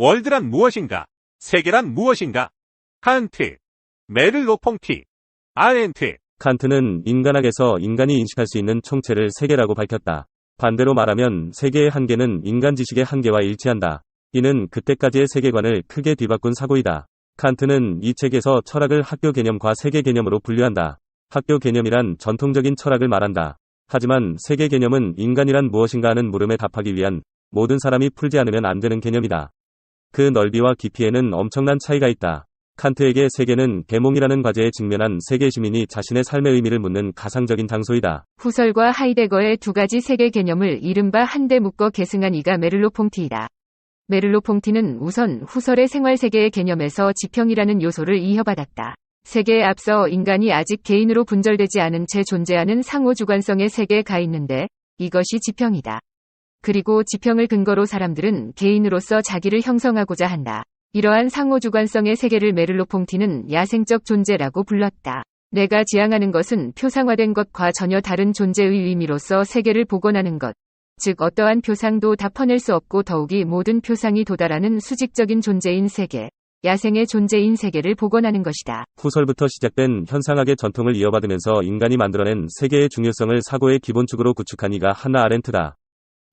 월드란 무엇인가? 세계란 무엇인가? 칸트, 메를로퐁티, 아렌트. 칸트는 인간학에서 인간이 인식할 수 있는 총체를 세계라고 밝혔다. 반대로 말하면 세계의 한계는 인간 지식의 한계와 일치한다. 이는 그때까지의 세계관을 크게 뒤바꾼 사고이다. 칸트는 이 책에서 철학을 학교 개념과 세계 개념으로 분류한다. 학교 개념이란 전통적인 철학을 말한다. 하지만 세계 개념은 인간이란 무엇인가 하는 물음에 답하기 위한 모든 사람이 풀지 않으면 안 되는 개념이다. 그 넓이와 깊이에는 엄청난 차이가 있다. 칸트에게 세계는 계몽이라는 과제에 직면한 세계 시민이 자신의 삶의 의미를 묻는 가상적인 장소이다. 후설과 하이데거의 두 가지 세계 개념을 이른바 한데 묶어 계승한 이가 메를로퐁티이다. 메를로퐁티는 우선 후설의 생활세계의 개념에서 지평이라는 요소를 이어받았다. 세계에 앞서 인간이 아직 개인으로 분절되지 않은 채 존재하는 상호주관성의 세계에 가 있는데 이것이 지평이다. 그리고 지평을 근거로 사람들은 개인으로서 자기를 형성하고자 한다. 이러한 상호주관성의 세계를 메를로퐁티는 야생적 존재라고 불렀다. 내가 지향하는 것은 표상화된 것과 전혀 다른 존재의 의미로서 세계를 복원하는 것. 즉 어떠한 표상도 다 퍼낼 수 없고 더욱이 모든 표상이 도달하는 수직적인 존재인 세계, 야생의 존재인 세계를 복원하는 것이다. 후설부터 시작된 현상학의 전통을 이어받으면서 인간이 만들어낸 세계의 중요성을 사고의 기본축으로 구축한 이가 하나 아렌트다.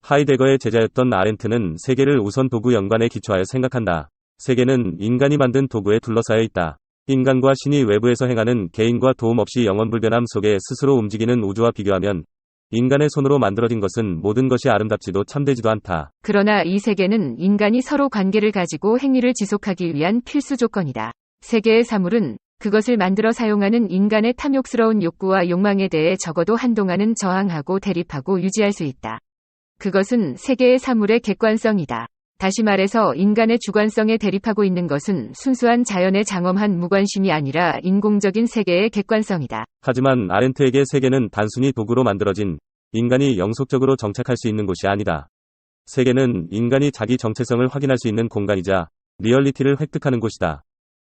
하이데거의 제자였던 아렌트는 세계를 우선 도구 연관에 기초하여 생각한다. 세계는 인간이 만든 도구에 둘러싸여 있다. 인간과 신이 외부에서 행하는 개인과 도움 없이 영원불변함 속에 스스로 움직이는 우주와 비교하면 인간의 손으로 만들어진 것은 모든 것이 아름답지도 참되지도 않다. 그러나 이 세계는 인간이 서로 관계를 가지고 행위를 지속하기 위한 필수 조건이다. 세계의 사물은 그것을 만들어 사용하는 인간의 탐욕스러운 욕구와 욕망에 대해 적어도 한동안은 저항하고 대립하고 유지할 수 있다. 그것은 세계의 사물의 객관성이다. 다시 말해서 인간의 주관성에 대립하고 있는 것은 순수한 자연의 장엄한 무관심이 아니라 인공적인 세계의 객관성이다. 하지만 아렌트에게 세계는 단순히 도구로 만들어진 인간이 영속적으로 정착할 수 있는 곳이 아니다. 세계는 인간이 자기 정체성을 확인할 수 있는 공간이자 리얼리티를 획득하는 곳이다.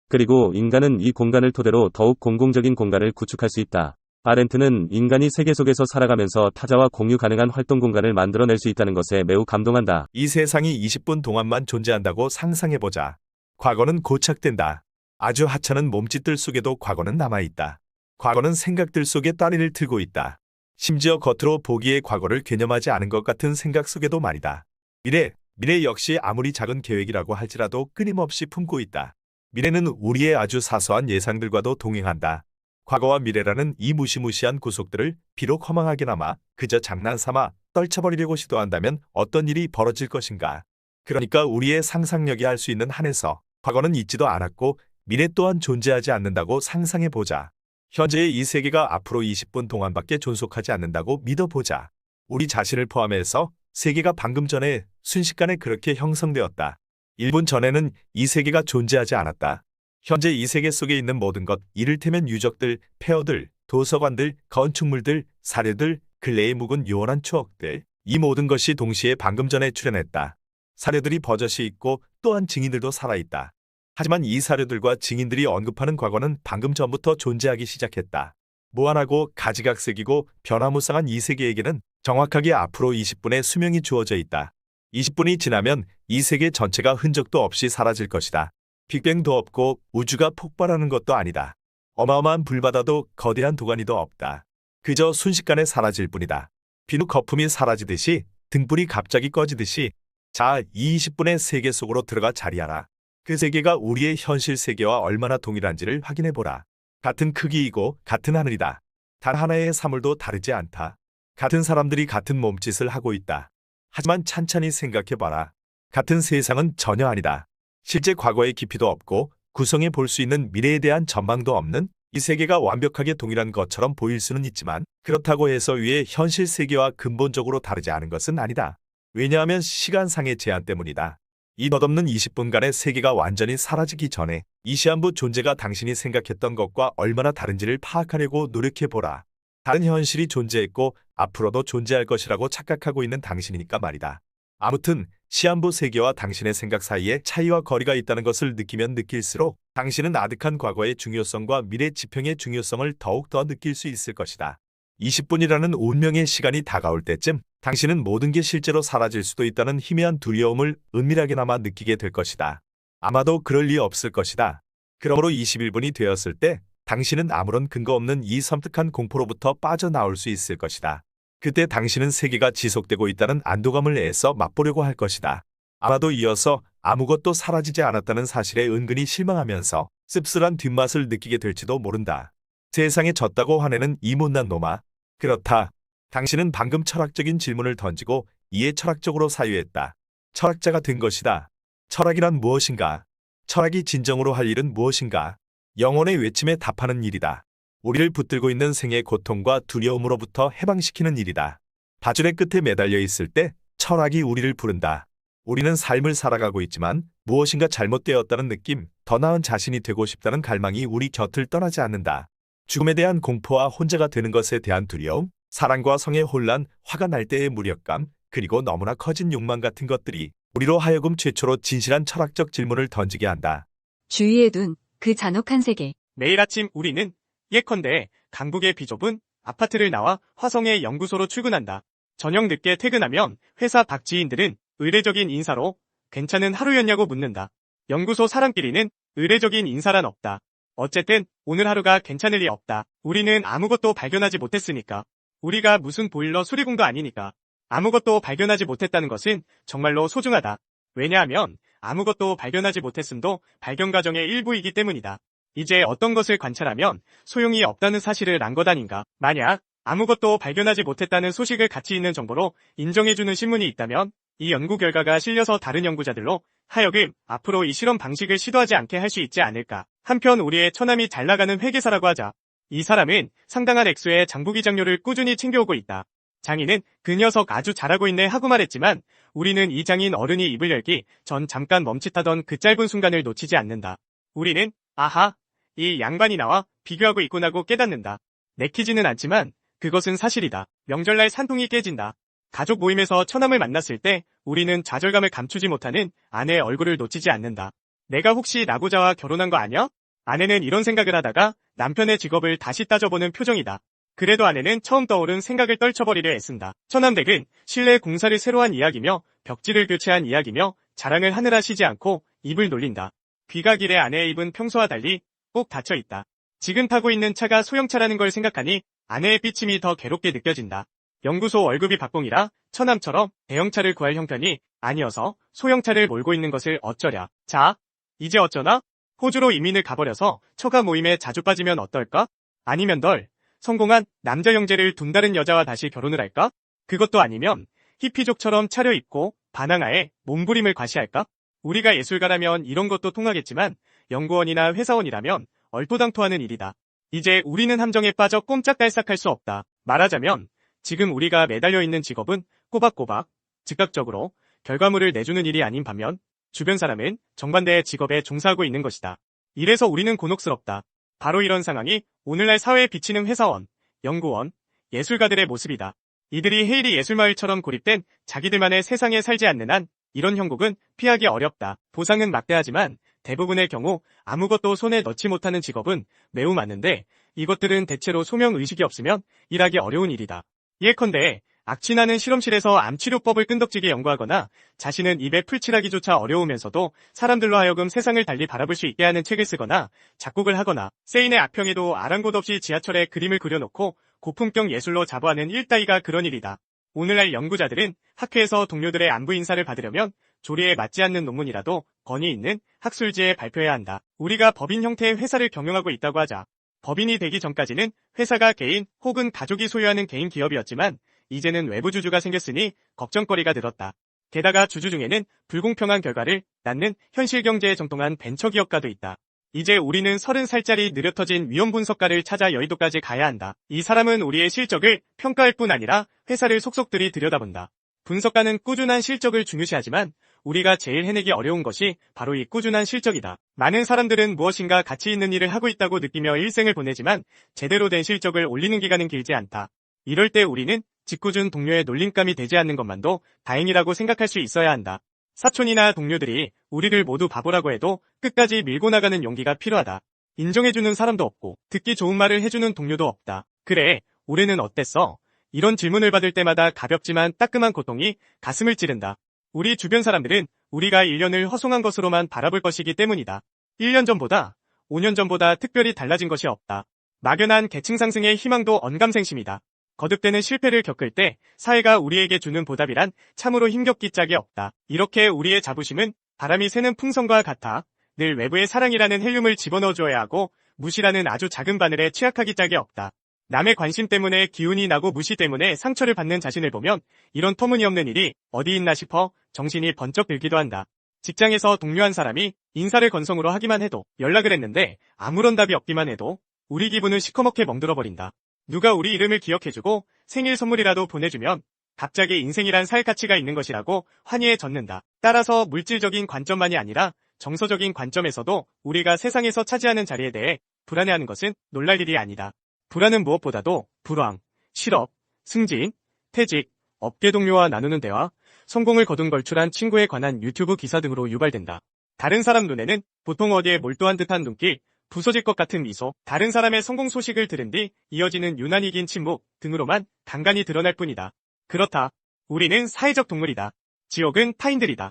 그리고 인간은 이 공간을 토대로 더욱 공공적인 공간을 구축할 수 있다. 아렌트는 인간이 세계 속에서 살아가면서 타자와 공유 가능한 활동 공간을 만들어낼 수 있다는 것에 매우 감동한다. 이 세상이 20분 동안만 존재한다고 상상해보자. 과거는 고착된다. 아주 하찮은 몸짓들 속에도 과거는 남아있다. 과거는 생각들 속에 따리를 틀고 있다. 심지어 겉으로 보기에 과거를 개념하지 않은 것 같은 생각 속에도 말이다. 미래 역시 아무리 작은 계획이라고 할지라도 끊임없이 품고 있다. 미래는 우리의 아주 사소한 예상들과도 동행한다. 과거와 미래라는 이 무시무시한 구속들을 비록 허망하게나마 그저 장난삼아 떨쳐버리려고 시도한다면 어떤 일이 벌어질 것인가. 그러니까 우리의 상상력이 할 수 있는 한에서 과거는 있지도 않았고 미래 또한 존재하지 않는다고 상상해보자. 현재의 이 세계가 앞으로 20분 동안밖에 존속하지 않는다고 믿어보자. 우리 자신을 포함해서 세계가 방금 전에 순식간에 그렇게 형성되었다. 1분 전에는 이 세계가 존재하지 않았다. 현재 이 세계 속에 있는 모든 것, 이를테면 유적들, 폐허들, 도서관들, 건축물들, 사료들, 근래의 묵은 요원한 추억들, 이 모든 것이 동시에 방금 전에 출현했다. 사료들이 버젓이 있고 또한 증인들도 살아있다. 하지만 이 사료들과 증인들이 언급하는 과거는 방금 전부터 존재하기 시작했다. 무한하고 가지각색이고 변화무쌍한 이 세계에게는 정확하게 앞으로 20분의 수명이 주어져 있다. 20분이 지나면 이 세계 전체가 흔적도 없이 사라질 것이다. 빅뱅도 없고 우주가 폭발하는 것도 아니다. 어마어마한 불바다도 거대한 도가니도 없다. 그저 순식간에 사라질 뿐이다. 비누 거품이 사라지듯이 등불이 갑자기 꺼지듯이 자, 이 20분의 세계 속으로 들어가 자리하라. 그 세계가 우리의 현실 세계와 얼마나 동일한지를 확인해보라. 같은 크기이고 같은 하늘이다. 단 하나의 사물도 다르지 않다. 같은 사람들이 같은 몸짓을 하고 있다. 하지만 찬찬히 생각해봐라. 같은 세상은 전혀 아니다. 실제 과거의 깊이도 없고 구성해 볼 수 있는 미래에 대한 전망도 없는 이 세계가 완벽하게 동일한 것처럼 보일 수는 있지만 그렇다고 해서 위의 현실 세계와 근본적으로 다르지 않은 것은 아니다. 왜냐하면 시간상의 제한 때문이다. 이 덧없는 20분간의 세계가 완전히 사라지기 전에 이 시한부 존재가 당신이 생각했던 것과 얼마나 다른지를 파악하려고 노력해보라. 다른 현실이 존재했고 앞으로도 존재할 것이라고 착각하고 있는 당신이니까 말이다. 아무튼 시한부 세계와 당신의 생각 사이에 차이와 거리가 있다는 것을 느끼면 느낄수록 당신은 아득한 과거의 중요성과 미래 지평의 중요성을 더욱 더 느낄 수 있을 것이다. 20분이라는 운명의 시간이 다가올 때쯤 당신은 모든 게 실제로 사라질 수도 있다는 희미한 두려움을 은밀하게나마 느끼게 될 것이다. 아마도 그럴 리 없을 것이다. 그러므로 21분이 되었을 때 당신은 아무런 근거 없는 이 섬뜩한 공포로부터 빠져나올 수 있을 것이다. 그때 당신은 세계가 지속되고 있다는 안도감을 애써 맛보려고 할 것이다. 아마도 이어서 아무것도 사라지지 않았다는 사실에 은근히 실망하면서 씁쓸한 뒷맛을 느끼게 될지도 모른다. 세상에 졌다고 화내는 이 못난 놈아. 그렇다. 당신은 방금 철학적인 질문을 던지고 이에 철학적으로 사유했다. 철학자가 된 것이다. 철학이란 무엇인가? 철학이 진정으로 할 일은 무엇인가? 영혼의 외침에 답하는 일이다. 우리를 붙들고 있는 생의 고통과 두려움으로부터 해방시키는 일이다. 바줄의 끝에 매달려 있을 때 철학이 우리를 부른다. 우리는 삶을 살아가고 있지만 무엇인가 잘못되었다는 느낌, 더 나은 자신이 되고 싶다는 갈망이 우리 곁을 떠나지 않는다. 죽음에 대한 공포와 혼자가 되는 것에 대한 두려움, 사랑과 성의 혼란, 화가 날 때의 무력감, 그리고 너무나 커진 욕망 같은 것들이 우리로 하여금 최초로 진실한 철학적 질문을 던지게 한다. 주위에 둔 그 잔혹한 세계. 매일 아침 우리는 예컨대 강북의 비좁은 아파트를 나와 화성의 연구소로 출근한다. 저녁 늦게 퇴근하면 회사 밖 지인들은 의례적인 인사로 괜찮은 하루였냐고 묻는다. 연구소 사람끼리는 의례적인 인사란 없다. 어쨌든 오늘 하루가 괜찮을 리 없다. 우리는 아무것도 발견하지 못했으니까. 우리가 무슨 보일러 수리공도 아니니까. 아무것도 발견하지 못했다는 것은 정말로 소중하다. 왜냐하면 아무것도 발견하지 못했음도 발견 과정의 일부이기 때문이다. 이제 어떤 것을 관찰하면 소용이 없다는 사실을 안 것 아닌가. 만약 아무것도 발견하지 못했다는 소식을 가치 있는 정보로 인정해주는 신문이 있다면 이 연구 결과가 실려서 다른 연구자들로 하여금 앞으로 이 실험 방식을 시도하지 않게 할 수 있지 않을까. 한편 우리의 처남이 잘 나가는 회계사라고 하자. 이 사람은 상당한 액수의 장부기장료를 꾸준히 챙겨오고 있다. 장인은 그 녀석 아주 잘하고 있네 하고 말했지만 우리는 이 장인 어른이 입을 열기 전 잠깐 멈칫하던 그 짧은 순간을 놓치지 않는다. 우리는 아하, 이 양반이 나와 비교하고 있구나 하고 깨닫는다. 내키지는 않지만 그것은 사실이다. 명절날 산통이 깨진다. 가족 모임에서 처남을 만났을 때 우리는 좌절감을 감추지 못하는 아내의 얼굴을 놓치지 않는다. 내가 혹시 나고자와 결혼한 거 아냐? 아내는 이런 생각을 하다가 남편의 직업을 다시 따져보는 표정이다. 그래도 아내는 처음 떠오른 생각을 떨쳐버리려 애쓴다. 처남댁은 실내 공사를 새로 한 이야기며 벽지를 교체한 이야기며 자랑을 하느라 쉬지 않고 입을 놀린다. 귀가 길에 아내의 입은 평소와 달리 꼭 닫혀있다. 지금 타고 있는 차가 소형차라는 걸 생각하니 아내의 삐침이 더 괴롭게 느껴진다. 연구소 월급이 박봉이라 처남처럼 대형차를 구할 형편이 아니어서 소형차를 몰고 있는 것을 어쩌랴. 자, 이제 어쩌나? 호주로 이민을 가버려서 처가 모임에 자주 빠지면 어떨까? 아니면 널 성공한 남자 형제를 둔 다른 여자와 다시 결혼을 할까? 그것도 아니면 히피족처럼 차려입고 반항아에 몸부림을 과시할까? 우리가 예술가라면 이런 것도 통하겠지만 연구원이나 회사원이라면 얼토당토하는 일이다. 이제 우리는 함정에 빠져 꼼짝달싹할 수 없다. 말하자면 지금 우리가 매달려 있는 직업은 꼬박꼬박 즉각적으로 결과물을 내주는 일이 아닌 반면 주변 사람은 정반대의 직업에 종사하고 있는 것이다. 이래서 우리는 곤혹스럽다. 바로 이런 상황이 오늘날 사회에 비치는 회사원, 연구원, 예술가들의 모습이다. 이들이 헤이리 예술마을처럼 고립된 자기들만의 세상에 살지 않는 한 이런 형국은 피하기 어렵다. 보상은 막대하지만 대부분의 경우 아무것도 손에 넣지 못하는 직업은 매우 많은데 이것들은 대체로 소명의식이 없으면 일하기 어려운 일이다. 예컨대 악취나는 실험실에서 암치료법을 끈덕지게 연구하거나 자신은 입에 풀칠하기조차 어려우면서도 사람들로 하여금 세상을 달리 바라볼 수 있게 하는 책을 쓰거나 작곡을 하거나 세인의 악평에도 아랑곳 없이 지하철에 그림을 그려놓고 고품격 예술로 자부하는 일 따위가 그런 일이다. 오늘날 연구자들은 학회에서 동료들의 안부 인사를 받으려면 조리에 맞지 않는 논문이라도 권위 있는 학술지에 발표해야 한다. 우리가 법인 형태의 회사를 경영하고 있다고 하자. 법인이 되기 전까지는 회사가 개인 혹은 가족이 소유하는 개인 기업이었지만 이제는 외부 주주가 생겼으니 걱정거리가 늘었다. 게다가 주주 중에는 불공평한 결과를 낳는 현실 경제에 정통한 벤처기업가도 있다. 이제 우리는 30살짜리 느려터진 위험 분석가를 찾아 여의도까지 가야 한다. 이 사람은 우리의 실적을 평가할 뿐 아니라 회사를 속속들이 들여다본다. 분석가는 꾸준한 실적을 중요시하지만 우리가 제일 해내기 어려운 것이 바로 이 꾸준한 실적이다. 많은 사람들은 무엇인가 가치 있는 일을 하고 있다고 느끼며 일생을 보내지만 제대로 된 실적을 올리는 기간은 길지 않다. 이럴 때 우리는 짓궂은 동료의 놀림감이 되지 않는 것만도 다행이라고 생각할 수 있어야 한다. 사촌이나 동료들이 우리를 모두 바보라고 해도 끝까지 밀고 나가는 용기가 필요하다. 인정해주는 사람도 없고 듣기 좋은 말을 해주는 동료도 없다. 그래, 올해는 어땠어? 이런 질문을 받을 때마다 가볍지만 따끔한 고통이 가슴을 찌른다. 우리 주변 사람들은 우리가 1년을 허송한 것으로만 바라볼 것이기 때문이다. 1년 전보다, 5년 전보다 특별히 달라진 것이 없다. 막연한 계층 상승의 희망도 언감생심이다. 거듭되는 실패를 겪을 때 사회가 우리에게 주는 보답이란 참으로 힘겹기 짝이 없다. 이렇게 우리의 자부심은 바람이 새는 풍선과 같아 늘 외부의 사랑이라는 헬륨을 집어넣어줘야 하고 무시라는 아주 작은 바늘에 취약하기 짝이 없다. 남의 관심 때문에 기운이 나고 무시 때문에 상처를 받는 자신을 보면 이런 터무니없는 일이 어디 있나 싶어 정신이 번쩍 들기도 한다. 직장에서 동료 한 사람이 인사를 건성으로 하기만 해도, 연락을 했는데 아무런 답이 없기만 해도 우리 기분은 시커멓게 멍들어버린다. 누가 우리 이름을 기억해주고 생일 선물이라도 보내주면 갑자기 인생이란 살 가치가 있는 것이라고 환희해졌는다. 따라서 물질적인 관점만이 아니라 정서적인 관점에서도 우리가 세상에서 차지하는 자리에 대해 불안해하는 것은 놀랄 일이 아니다. 불안은 무엇보다도 불황, 실업, 승진, 퇴직, 업계 동료와 나누는 대화, 성공을 거둔 걸출한 친구에 관한 유튜브 기사 등으로 유발된다. 다른 사람 눈에는 보통 어디에 몰두한 듯한 눈길, 부서질 것 같은 미소, 다른 사람의 성공 소식을 들은 뒤 이어지는 유난히 긴 침묵 등으로만 간간히 드러날 뿐이다. 그렇다. 우리는 사회적 동물이다. 지옥은 타인들이다.